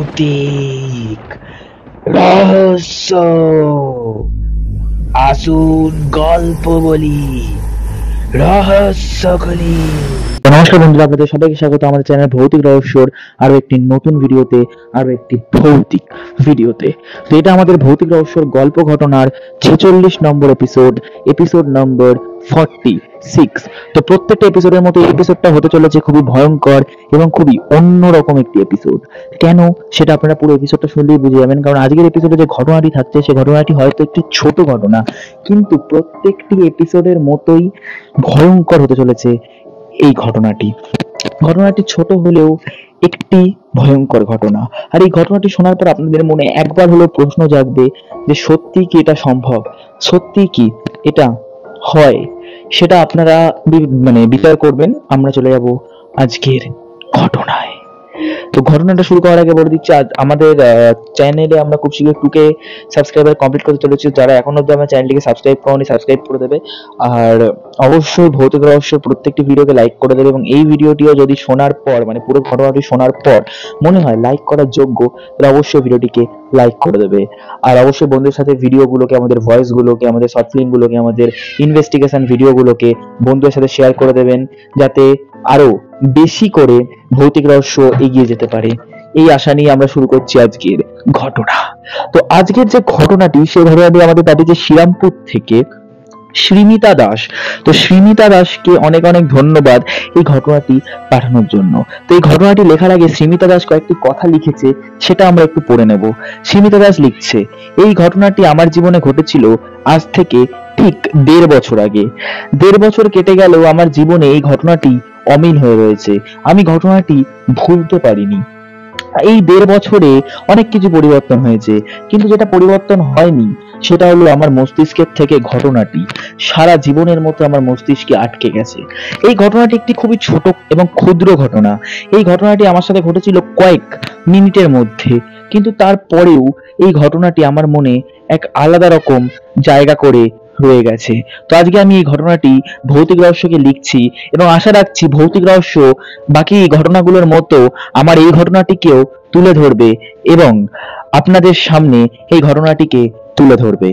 ভৌতিক রহস্য। আসুন গল্প বলি, রহস্য খুলি। নমস্কার বন্ধুরা, আপনাদের সবাইকে স্বাগত আমাদের চ্যানেল ভৌতিক রহস্যর আরো একটি নতুন ভিডিওতে, আরো একটি ভৌতিক ভিডিওতে। তো এটা আমাদের ভৌতিক রহস্যর গল্প ঘটনার 46 নম্বর এপিসোড নম্বর 46। তো প্রত্যেকটা এপিসোডের মতো এই এপিসোডটা হতে চলেছে খুবই ভয়ঙ্কর এবং খুবই অন্যরকম একটি এপিসোড। কেন সেটা আপনারা পুরো এপিসোডটা শুনলেই বুঝে যাবেন, কারণ আজকের এপিসোডে যে ঘটনাটি থাকছে সেই ঘটনাটি হয়তো একটি ছোট ঘটনা, কিন্তু প্রত্যেকটি এপিসোডের মতোই ভয়ঙ্কর হতে চলেছে এই ঘটনাটি ছোট হলেও একটি ভয়ঙ্কর ঘটনা। আর এই ঘটনাটি শোনার পর আপনাদের মনে একবার হলো প্রশ্ন জাগবে যে সত্যি কি এটা সম্ভব, সত্যি কি এটা হয়, সেটা আপনারা বিচার করবেন। আমরা চলে যাব আজকের ঘটনায়। তো ঘটনাটা শুরু করার আগে বলে দিচ্ছি, আজ আমাদের চ্যানেলে আমরা খুব শীঘ্রই 2K সাবস্ক্রাইবার কমপ্লিট করতে চলেছি। যারা এখনো অবধি আমার চ্যানেলটিকে সাবস্ক্রাইব করোনি, সাবস্ক্রাইব করে দেবে। আর অবশ্যই ভৌতিক রহস্যের প্রত্যেকটি ভিডিওকে লাইক করে দেবে, এবং এই ভিডিওটিও যদি শোনার পর পুরো ঘটনাটি শোনার পর মনে হয় লাইক করার যোগ্য, তাহলে অবশ্যই ভিডিওটিকে লাইক করে দেবে। আর অবশ্যই বন্ধুদের সাথে ভিডিওগুলোকে, আমাদের ভয়েসগুলোকে, আমাদের শর্ট ফিল্মগুলোকে, আমাদের ইনভেস্টিগেশন ভিডিওগুলোকে বন্ধুদের সাথে শেয়ার করে দেবেন, যাতে আরো বেশি করে ভৌতিক রহস্য এগিয়ে যেতে পারে। এই আশা নিয়ে আমরা শুরু করছি আজকের ঘটনা। তো আজকের যে ঘটনাটি, সেই ঘটনাটি আমাদের পাঠিয়েছে শ্রীরামপুর থেকে শ্রীমিতা দাস। তো শ্রীমিতা দাসকে অনেক অনেক ধন্যবাদ এই ঘটনাটি পাঠানোর জন্য। তো এই ঘটনাটি লেখার আগে শ্রীমিতা দাস কয়েকটি কথা লিখেছে, সেটা আমরা একটু পড়ে নেব। শ্রীমিতা দাস লিখছে, এই ঘটনাটি আমার জীবনে ঘটেছিল আজ থেকে ঠিক 1.5 বছর আগে। 1.5 বছর কেটে গেলেও আমার জীবনে এই ঘটনাটি অমিল হয়ে রয়েছে। আমি ঘটনাটি ভুলতে পারিনি। এই 1.5 বছরে অনেক কিছু পরিবর্তন হয়েছে, কিন্তু যেটা পরিবর্তন হয়নি সেটা হলো আমার মস্তিষ্কের থেকে ঘটনাটি সারা জীবনের মতো আমার মস্তিষ্কে আটকে গেছে। এই ঘটনাটি একটি খুবই ছোট এবং ক্ষুদ্র ঘটনা। এই ঘটনাটি আমার সাথে ঘটেছিল কয়েক মিনিটের মধ্যে, কিন্তু তারপরেও এই ঘটনাটি আমার মনে এক আলাদা রকম জায়গা করে রয়ে গেছে। তো আজকে আমি এই ঘটনাটি ভৌতিক রহস্যকে লিখছি, এবং আশা রাখছি ভৌতিক রহস্য বাকি ঘটনাগুলোর মতো আমার এই ঘটনাটিকেও তুলে ধরবে এবং আপনাদের সামনে এই ঘটনাটিকে তুলে ধরবে।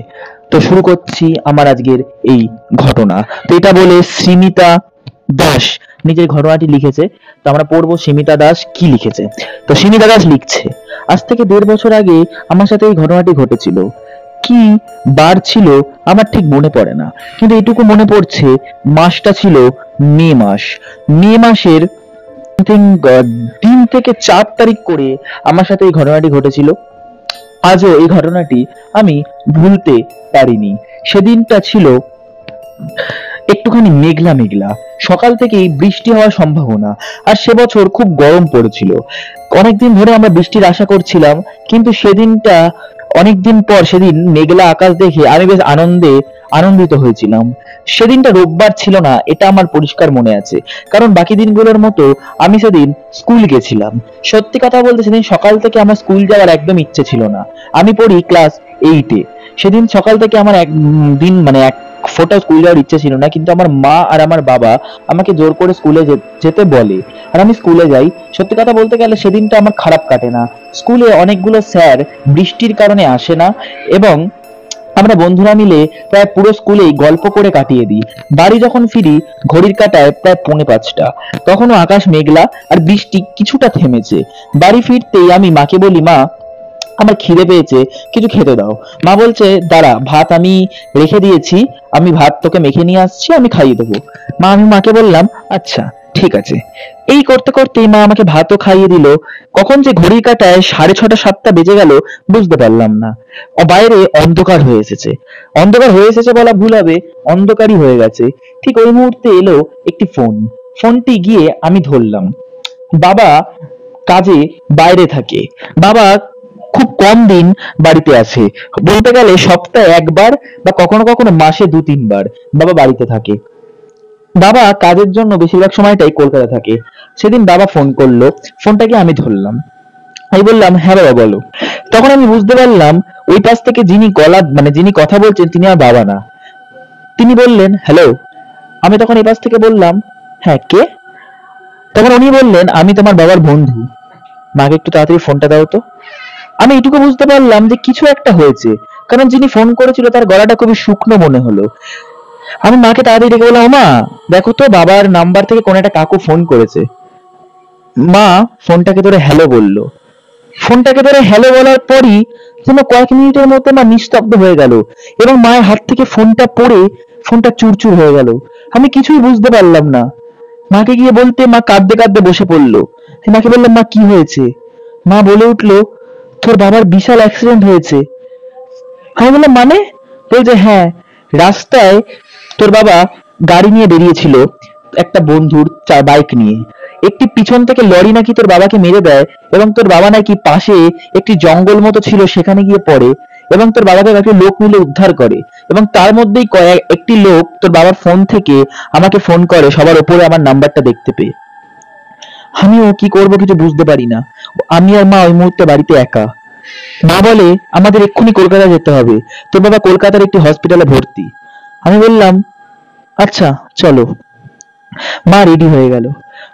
তো শুরু করছি আমার আজকের এই ঘটনা। তো এটা বলে শ্রীমিতা দাস নিজের ঘটনাটি লিখেছে। তো আমরা পড়বো শ্রীমিতা দাস কি লিখেছে। তো শ্রীমিতা দাস লিখছে, আজ থেকে 1.5 বছর আগে আমার সাথে এই ঘটনাটি ঘটেছিল। কি বার ছিল আমার ঠিক মনে পড়ে না, কিন্তু এটুকু মনে পড়ছে মাসটা ছিল মে মাস। মে মাসের দিন থেকে 4 তারিখ করে আমার সাথে এই ঘটনাটি ঘটেছিল। আজও এই ঘটনাটি আমি ভুলতে পারিনি। সেদিনটা ছিল একটুখানি মেঘলা মেঘলা, সকাল থেকেই বৃষ্টি হওয়ার সম্ভাবনা, আর সে বছর খুব গরম পড়েছিল। অনেকদিন ধরে আমরা বৃষ্টির আশা করছিলাম, কিন্তু সেদিনটা অনেকদিন পর সেদিন মেঘলা আকাশ দেখে আমি বেশ আনন্দিত হয়েছিলাম। সেদিনটা রোববার ছিল না, এটা আমার পরিষ্কার মনে আছে, কারণ বাকি দিনগুলোর মতো আমি সেদিন স্কুল গেছিলাম। সত্যি কথা বলতে সেদিন সকাল থেকে আমার স্কুল যাওয়ার একদম ইচ্ছে ছিল না। আমি পড়ি ক্লাস 8-এ। সেদিন সকাল থেকে আমার একদিন এক ফোঁটা স্কুল যাওয়ার ইচ্ছে ছিল না, কিন্তু আমার মা আর আমার বাবা আমাকে জোর করে স্কুলে যেতে বলে, আর আমি স্কুলে যাই। সত্যি কথা বলতে গেলে সেদিনটা আমার খারাপ কাটে না। স্কুলে অনেকগুলো স্যার বৃষ্টির কারণে আসে না, এবং আমরা বন্ধুরা মিলে প্রায় পুরো স্কুলেই গল্প করে কাটিয়ে দিই। বাড়ি যখন ফিরি ঘড়ির কাঁটায় প্রায় 4:45। তখনও আকাশ মেঘলা আর বৃষ্টি কিছুটা থেমেছে। বাড়ি ফিরতেই আমি মাকে বলি, মা আমার খিদে পেয়েছে, কিছু খেতে দাও। মা বলছে, দাঁড়া, ভাত আমি রেখে দিয়েছি, আমি ভাত তোকে মেখে নিয়ে আসছি, আমি খাইয়ে দেবো। আমি মাকে বললাম, আচ্ছা ঠিক আছে। এই করতে করতেই মা আমাকে ভাতও খাইয়ে দিল। কখন যে ঘড়ির কাঁটায় 6:30 7টা বেজে গেল বুঝতে পারলাম না। বাইরে অন্ধকার হয়ে এসেছে। অন্ধকার হয়ে এসেছে বলা ভুল হবে, অন্ধকারই হয়ে গেছে। ঠিক ওই মুহূর্তে এলো একটি ফোনটি গিয়ে আমি ধরলাম। বাবা কাজে বাইরে থাকে। বাবা খুব কম দিন বাড়িতে আসে, বলতে গেলে সপ্তাহে একবার বা কখনো কখনো মাসে 2-3 বার বাবা বাড়িতে থাকে। বাবা কাজের জন্য বেশিরভাগ সময়টাই কলকাতা থাকে। সেদিন বাবা ফোন করলো, ফোনটাকে আমি ধরলাম। আমি বললাম, হ্যাঁ বাবা বলো। তখন আমি বুঝতে পারলাম ওই পাশ থেকে যিনি কথা বলছেন তিনি আমার বাবা না। তিনি বললেন, হ্যালো। আমি তখন এই পাশ থেকে বললাম, হ্যাঁ কে? তখন উনি বললেন, আমি তোমার বাবার বন্ধু। মাকে একটু তাড়াতাড়ি ফোনটা দাও তো। আমি এটুকু বুঝতে পারলাম যে কিছু একটা হয়েছে, কারণ যিনি ফোন করেছিল তার গলাটা খুবই শুকনো মনে হলো। আমি মাকে তাড়াতাড়ি ডেকে বললাম, মা দেখো তো বাবার নাম্বার থেকে কোন একটা কাকু ফোন করেছে। মা ফোনটাকে ধরে হ্যালো বলল। ফোনটাকে ধরে হ্যালো বলার পরই যেন কয়েক মিনিটের মধ্যে মা নিস্তব্ধ হয়ে গেল, এবং মায়ের হাত থেকে ফোনটা পড়ে ফোনটা চুরচুর হয়ে গেল। আমি কিছুই বুঝতে পারলাম না। মাকে গিয়ে বলতে মা কাঁদতে কাঁদতে বসে পড়লো। আমি মাকে বললাম, মা কি হয়েছে? মা বলে উঠলো, তোর বাবার বিশাল অ্যাক্সিডেন্ট হয়েছে। আমি বললাম মানে? বলছে হ্যাঁ, রাস্তায় তোর বাবা গাড়ি নিয়ে বেরিয়েছিল একটা বন্ধুর বাইক নিয়ে, একটি পিছন থেকে লরি নাকি তোর বাবাকে মেরে দেয়, এবং তোর বাবা নাকি পাশে একটি জঙ্গল মতো ছিল সেখানে গিয়ে পড়ে, এবং তোর বাবাকে কয়েকটি লোক মিলে উদ্ধার করে, এবং তার মধ্যেই একটি লোক তোর বাবার ফোন থেকে আমাকে ফোন করে সবার উপরে আমার নাম্বারটা দেখতে পেয়ে। আমিও কি করব কিছু বুঝতে পারি না। আমি আর মা ওই মুহূর্তে বাড়িতে একা। মা বলে আমাদের এক্ষুনি কলকাতা যেতে হবে, তোর বাবা কলকাতার একটি হসপিটালে ভর্তি। আমি বললাম আচ্ছা চলো। মা রেডি হয়ে গেল।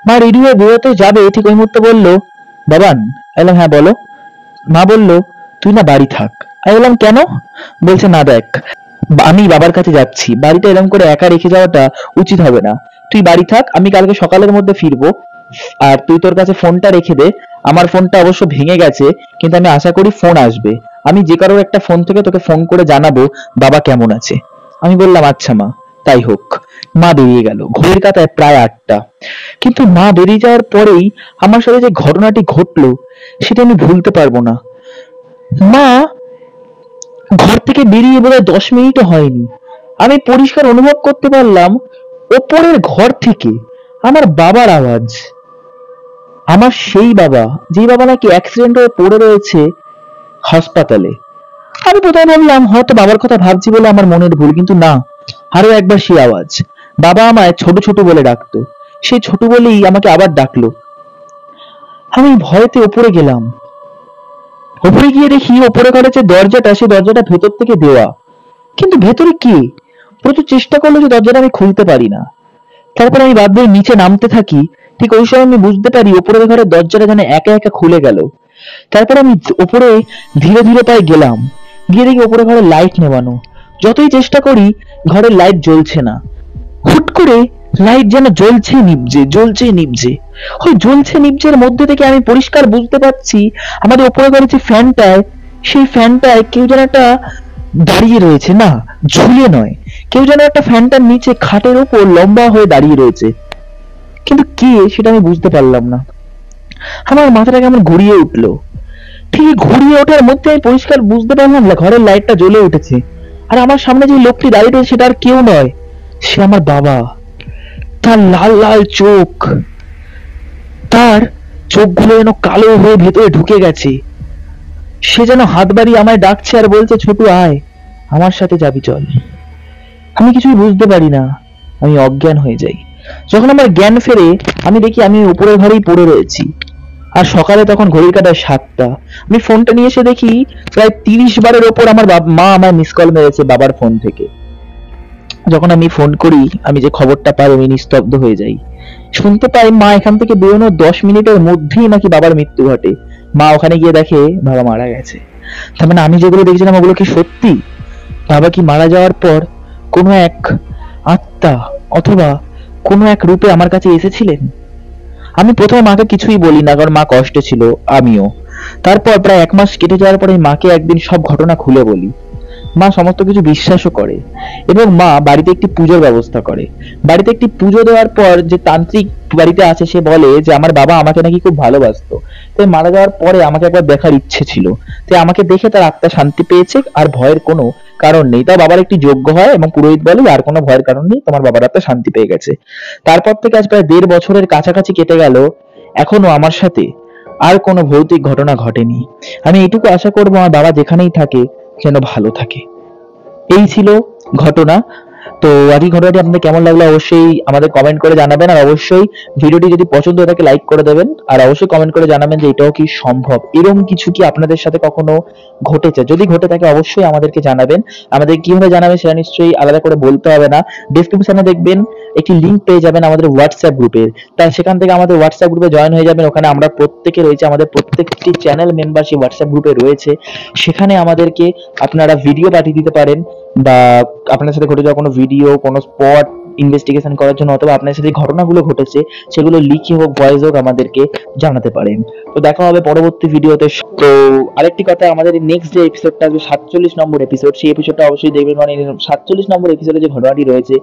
মা রেডি হয়ে বেরোতে যাবে, ঠিক ওই মুহূর্তে বললো, বাবান। এলাম হ্যাঁ বলো। মা বললো, তুই না বাড়ি থাক। আমি বললাম কেন? বলছে না দেখ, আমি বাবার কাছে যাচ্ছি, বাড়িটা এরকম করে একা রেখে যাওয়াটা উচিত হবে না। তুই বাড়ি থাক, আমি কালকে সকালের মধ্যে ফিরবো, আর তুই তোর কাছে ফোনটা রেখে দে। আমার ফোনটা অবশ্য ভেঙে গেছে, কিন্তু আমি আশা করি ফোন আসবে। আমি যে কারোর একটা ফোন থেকে তোকে ফোন করে জানাবো বাবা কেমন আছে। আমি বললাম আচ্ছা মা, তাই হোক। মা বেরিয়ে গেল। ঘড়ির কাঁটায় প্রায় 8টা। কিন্তু মা বেরিয়ে যাওয়ার পরেই আমার সাথে যে ঘটনাটি ঘটলো সেটা আমি ভুলতে পারবো না। মা ঘর থেকে বেরিয়ে বোধহয় 10 মিনিটও হয়নি, আমি পরিষ্কার অনুভব করতে পারলাম ওপরের ঘর থেকে আমার বাবার আওয়াজ। আমার সেই বাবা, যে বাবা নাকি অ্যাক্সিডেন্ট হয়ে পড়ে রয়েছে হাসপাতালে। আমি প্রথমে ভাবলাম হয়তো বাবার কথা ভাবছি বলে আমার মনের ভুল, কিন্তু না, আরো একবার সেই আওয়াজ। বাবা আমায় ছোট ছোট বলে ডাকতো, সেই ছোট বলেই আমাকে আবার ডাকলো। আমি ভয়েতে উপরে গেলাম। উপরে গিয়ে দেখি ওপরে ঘরে যে দরজাটা, সেই দরজাটা ভেতর থেকে দেওয়া, কিন্তু ভেতরে কে? প্রচুর চেষ্টা করলো যে দরজাটা আমি খুলতে পারি না। তারপর আমি বাধ্য হয়ে নিচে নামতে থাকি। ঠিক ওই সময় আমি বুঝতে পারি ওপরের ঘরের দরজাটা যেন একা একা খুলে গেল। তারপর আমি ওপরে ধীরে ধীরে পায়ে গেলাম, গিয়ে দেখি ওপরে ঘরে লাইট নেভানো। যতই চেষ্টা করি ঘরের লাইট জ্বলছে না। হুট করে লাইট যেন জ্বলছে নিভছে, জ্বলছে নিভছে। ওই জ্বলছে নিভছের মধ্যে থেকে আমি পরিষ্কার বুঝতে পারছি আমাদের ওপরে ঘরে যে ফ্যানটায়, সেই ফ্যানটায় কেউ যেন একটা দাঁড়িয়ে রয়েছে, না ঝুলে নয়, কেউ যেন একটা ফ্যানটার নিচে খাটের উপর লম্বা হয়ে দাঁড়িয়ে রয়েছে, কিন্তু কে সেটা আমি বুঝতে পারলাম না। আমার মাথাটা কেমন ঘুরিয়ে উঠলো। ঠিক ঘুরিয়ে ওঠার মধ্যে আমি পরিষ্কার বুঝতে পারলাম না ঘরের লাইটটা জ্বলে উঠেছে, আর আমার সামনে যে লোকটি দাঁড়িয়ে রয়েছে সেটা আর কেউ নয়, সে আমার বাবা। তার লাল লাল চোখ, তার চোখগুলো যেন কালো হয়ে ভেতরে ঢুকে গেছে। সে যেন হাত বাড়িয়ে আমায় ডাকছে আর বলছে, ছোটু আয়, আমার সাথে যাবি চল। আমি কিছুই বুঝতে পারি না, আমি অজ্ঞান হয়ে যাই। যখন আমার জ্ঞান ফেরে আমি দেখি আমি উপরের ঘরেই পড়ে রয়েছি, আর সকালে তখন ঘড়ির কাঁটায় 7টা। আমি ফোনটা নিয়ে এসে দেখি প্রায় 30 বারের ওপর আমার মা আমায় মিস কল মেরেছে বাবার ফোন থেকে। যখন আমি ফোন করি, আমি যে খবরটা পাই আমি নিস্তব্ধ হয়ে যাই। শুনতে পাই মা এখান থেকে বেরোনোর 10 মিনিটের মধ্যেই নাকি বাবার মৃত্যু ঘটে। মা ওখানে গিয়ে দেখে বাবা মারা গেছে। তার মানে আমি যেগুলো দেখছিলাম ওগুলো কি সত্যি? বাবা কি মারা যাওয়ার পর কোনো এক আত্মা অথবা কোনো এক রূপে আমার কাছে এসেছিলেন? আমি প্রথমে মাকে কিছুই বলি না, কারণ মা কষ্টে ছিল, আমিও। তারপর প্রায় 1 মাস কেটে যাওয়ার পরে মাকে একদিন সব ঘটনা খুলে বলি। মা সমস্ত কিছু বিশ্বাসও করে, এবং মা বাড়িতে একটি পুজোর ব্যবস্থা করে। বাড়িতে একটি পুজো দেওয়ার পর যে তান্ত্রিক বাড়িতে আছে সে বলে যে আমার বাবা আমাকে নাকি খুব ভালোবাসতো, তাই মারা যাওয়ার পরে আমাকে একবার দেখার ইচ্ছে ছিল, তাই আমাকে দেখে তার আত্মা শান্তি পেয়েছে, আর ভয়ের কোনো কারণ নেই। তাও বাবার একটি যজ্ঞ হয় এবং পুরোহিত বলে আর কোনো ভয়ের কারণ নেই, তোমার বাবার আত্মা শান্তি পেয়ে গেছে। তারপর থেকে আজ প্রায় 1.5 বছরের কাছাকাছি কেটে গেল, এখনো আমার সাথে আর কোনো ভৌতিক ঘটনা ঘটেনি। আমি এটুকু আশা করবো আমার বাবা যেখানেই থাকে যেন ভালো থাকে। এই ছিল ঘটনা। তো আজকের ঘটনাটি আপনাদের কেমন লাগলো অবশ্যই আমাদের কমেন্ট করে জানাবেন, আর অবশ্যই ভিডিওটি যদি পছন্দ হয়ে থাকে লাইক করে দেবেন, আর অবশ্যই কমেন্ট করে জানাবেন যে এটাও কি সম্ভব, এরকম কিছু কি আপনাদের সাথে কখনো ঘটেছে, যদি ঘটে থাকে অবশ্যই আমাদেরকে জানাবেন। আমাদের কিভাবে জানাবেন সেটা নিশ্চয়ই আলাদা করে বলতে হবে না, ডেসক্রিপশনে দেখবেন একটি লিংক পেয়ে যাবেন আমাদের হোয়াটসঅ্যাপ গ্রুপের, তাই সেখান থেকে আমাদের হোয়াটসঅ্যাপ গ্রুপে জয়েন হয়ে যাবেন। ওখানে আমরা প্রত্যেকে রয়েছে, আমাদের প্রত্যেকটি চ্যানেল মেম্বার সেই হোয়াটসঅ্যাপ গ্রুপে রয়েছে। সেখানে আমাদেরকে আপনারা ভিডিও পাঠিয়ে দিতে পারেন, বা আপনার সাথে ঘটে যাওয়া কোনো ভিডিও, কোনো স্পট ইনভেস্টিগেশন করার জন্য, অথবা আপনার সাথে যে ঘটনাগুলো ঘটেছে সেগুলো লিখে হোক ভয়েস হোক আমাদেরকে জানাতে পারেন। তো দেখা হবে পরবর্তী ভিডিওতে। তো আরেকটি কথা, আমাদের নেক্সট যে এপিসোডটা আসবে 47 নম্বর এপিসোড, সেই এপিসোডটা অবশ্যই দেখবেন, মানে 47 নম্বর এপিসোডে যে ঘটনাটি রয়েছে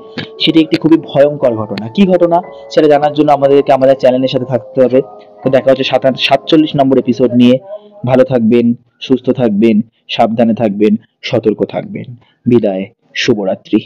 সেটি একটি খুবই ভয়ঙ্কর ঘটনা। কি ঘটনা সেটা জানার জন্য আমাদেরকে আমাদের চ্যানেলের সাথে থাকতে হবে। তো দেখা হচ্ছে 47 নম্বর এপিসোড নিয়ে। ভালো থাকবেন, সুস্থ থাকবেন, সাবধানে থাকবেন, সতর্ক থাকবেন। বিদায়, শুভরাত্রি।